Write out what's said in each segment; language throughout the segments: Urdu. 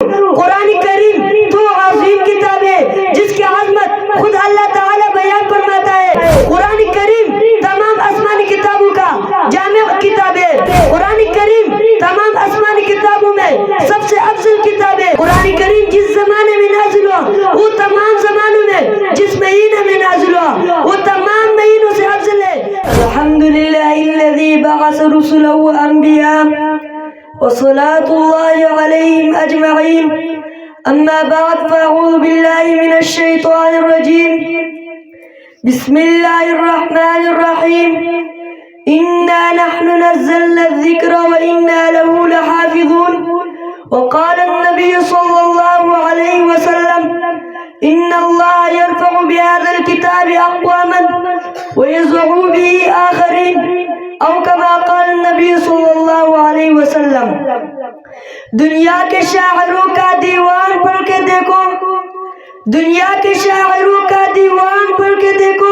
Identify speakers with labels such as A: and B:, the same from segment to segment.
A: قرآن کریم تو عظیم کتاب ہے جس کی عظمت خود اللہ تعالی بیان فرماتا ہے۔ قرآن کریم تمام آسمانی کتابوں کا جامع کتاب ہے۔ قرآن کریم تمام آسمانی کتابوں میں سب سے افضل کتاب ہے۔ قرآن کریم جس زمانے میں نازل ہوا وہ تمام زمانوں میں جس مہینے میں نازل ہوا وہ تمام مہینوں سے افضل ہے۔ الحمدللہ الذی بعث رسله انبیاء وصلاة الله عليهم أجمعين، أما بعد فأعوذ بالله من الشيطان الرجيم، بسم الله الرحمن الرحيم، إنا نحن نزلنا الذكر وإنا له لحافظون، وقال النبي صلى الله عليه وسلم إن الله يرفع بهذا الكتاب أقواما ويزع به آخرين، او کما قال النبی صلی اللہ علیہ وسلم۔ دنیا کے شاعروں کا دیوان پڑھ کے دیکھو، دنیا کے شاعروں کا دیوان پڑھ کے دیکھو،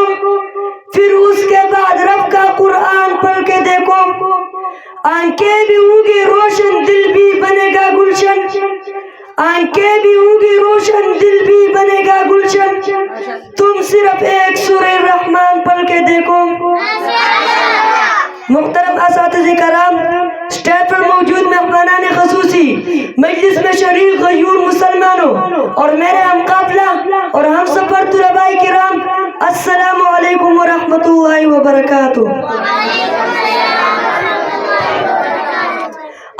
A: پھر اس کے بعد رب کا قرآن پڑھ کے دیکھو، آنکھیں بھی ہوگی روشن دل بھی بنے گا گلشن، آنکھیں بھی ہوگی روشن دل بھی بنے گا گلشن، تم صرف ایک سورہ رحمان پڑھ کے دیکھو۔ محترم اساتذہ کرام، اسٹیج پر موجود مہمانان خصوصی، مجلس میں شریک غیور مسلمانوں اور میرے ہم قافلہ اور ہم سفر طلباء کرام، السلام علیکم ورحمۃ اللہ وبرکاتہ۔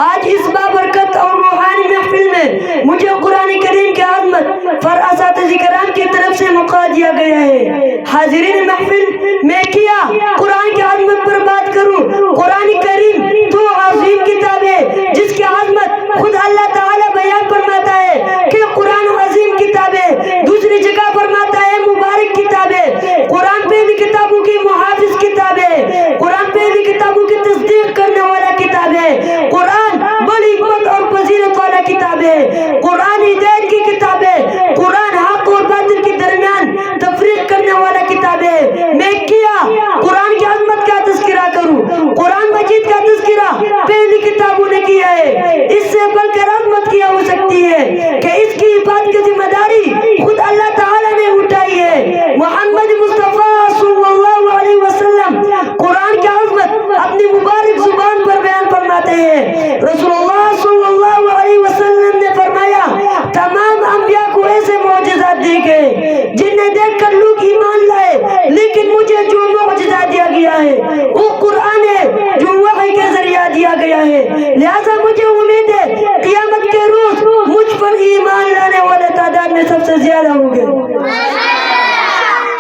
A: آج اس بابرکت اور روحانی محفل میں مجھے قرآن کریم کی عظمت پر اساتذہ کرام کی طرف سے موقع دیا گیا ہے۔ حاضرین محفل، میں کیا قرآن کی عظمت پر بات کروں؟ قرآن کریم تو عظیم کتاب ہے جس کی عظمت خود اللہ تعالی بیان فرماتا ہے کہ قرآن عظیم کتاب ہے، دوسری جگہ فرماتا ہے مبارک کتاب ہے۔ قرآن پہلی کتابوں کی محافظ کتاب ہے، قرآن پہلی کتابوں کی تصدیق کرنے والا کتاب ہے، قرآن بڑی حکمت اور فضیلت والا کتاب ہے، قرآن ہدایت کی کتاب ہے، قرآن حق اور باطل کے درمیان تفریق کرنے والا کتاب ہے۔ میں کیا قرآن کی عظمت کا تذکرہ کروں؟ قرآن مجید کا تذکرہ پہلی کتابوں نے کیا ہے، اس سے بڑھ کر عظمت کیا ہو سکتی ہے کہ اس کی حفاظت کی ذمہ داری خود اللہ تعالی نے اٹھائی ہے۔ محمد مصطفیٰ صلی اللہ علیہ وسلم قرآن کی عظمت اپنی مبارک زبان پر بیان فرماتے ہیں۔ رسول اللہ صلی اللہ علیہ وسلم نے فرمایا تمام انبیاء کو ایسے معجزات دیے گئے جنہیں دیکھ کر لوگ ایمان لائے، لیکن مجھے جو معجزہ دیا گیا ہے وہ قرآن ہے جو وحی کے ذریعہ دیا گیا ہے، لہذا مجھے امید ہے قیامت کے روز مجھ پر ایمان لانے والے تعداد میں سب سے زیادہ ہوں گے۔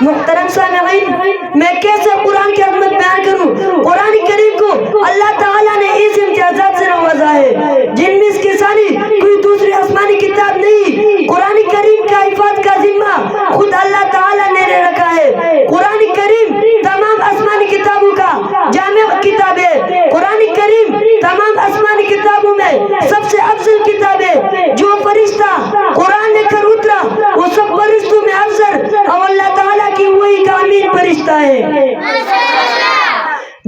A: محترم سامعین، میں کیسے قرآن کی عظمت بیان کروں؟ قرآن کریم کو اللہ تعالیٰ نے اس امتیازات سے نوازا ہے جن میں اس کی ثانی کوئی دوسری آسمانی کتاب نہیں۔ قرآن کریم کا حفاظت کا ذمہ خود اللہ تعالیٰ نے لے رکھا ہے۔ قرآن کریم تمام آسمانی کتابوں کا جامع کتاب ہے، قرآن کریم تمام آسمانی کتابوں میں سب سے افضل کتاب ہے۔ جو فرشتہ قرآن لے کر اترا وہ سب فرشتوں میں افضل اور اللہ تعالیٰ کی وہی کا امین فرشتہ ہے۔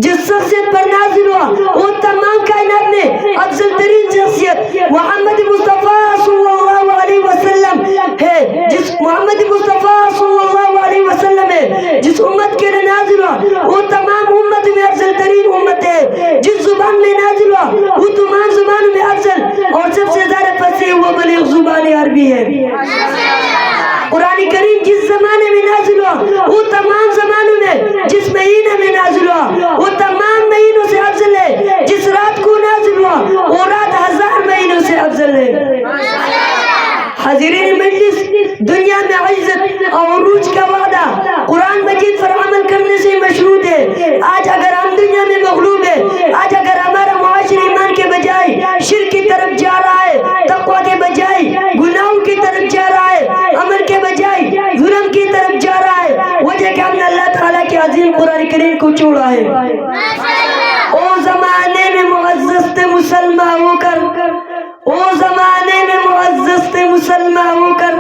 A: جس شخصیت پر نازل ہوا وہ تمام کائنات میں افضل ترین شخصیت محمد مصطفیٰ صلی اللہ علیہ وسلم ہے، جس محمد مصطفیٰ صلی اللہ علیہ وسلم ہے جس امت کے لیے نازل ہوا وہ تمام امت میں افضل ترین امت ہے۔ جس زبان میں نازل ہوا وہ تمام زبانوں میں افضل اور سب سے زیادہ فصیح و بلیغ زبان عربی ہے۔ قرآن کریم جس زمانے میں نازل ہوا وہ تمام زمانوں میں جس مہینے میں نازل ہوا وہ تمام مہینوں سے افضل ہے، جس رات کو نازل ہوا وہ رات 1000 مہینوں سے افضل ہے۔ حاضرین مجلس، دنیا میں عزت اور عروج کا وعدہ قرآن مجید پر عمل کرنے سے مشروط ہے۔ آج اگر ہم دنیا میں مغلوب ہے، آج اگر ہمارا معاشرہ ایمان کے بجائے شرک کی طرف جا رہا ہے، تقوی کے بجائے گناہوں کی طرف جا رہا ہے، عمل کے بجائے ظلم کی طرف جا رہا ہے، وجہ کہ ہم نے اللہ تعالیٰ کے عظیم قرآن کریم کو چھوڑا ہے۔ او زمانے میں معزز تھے مسلمان ہو کر، او زمانے میں معزز تھے مسلمان ہو کر،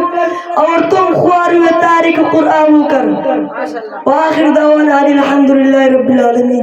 A: اور تم خوار ہوئے تارک قرآن ہو کر۔ وآخر دعوانا الحمدللہ رب العالمین۔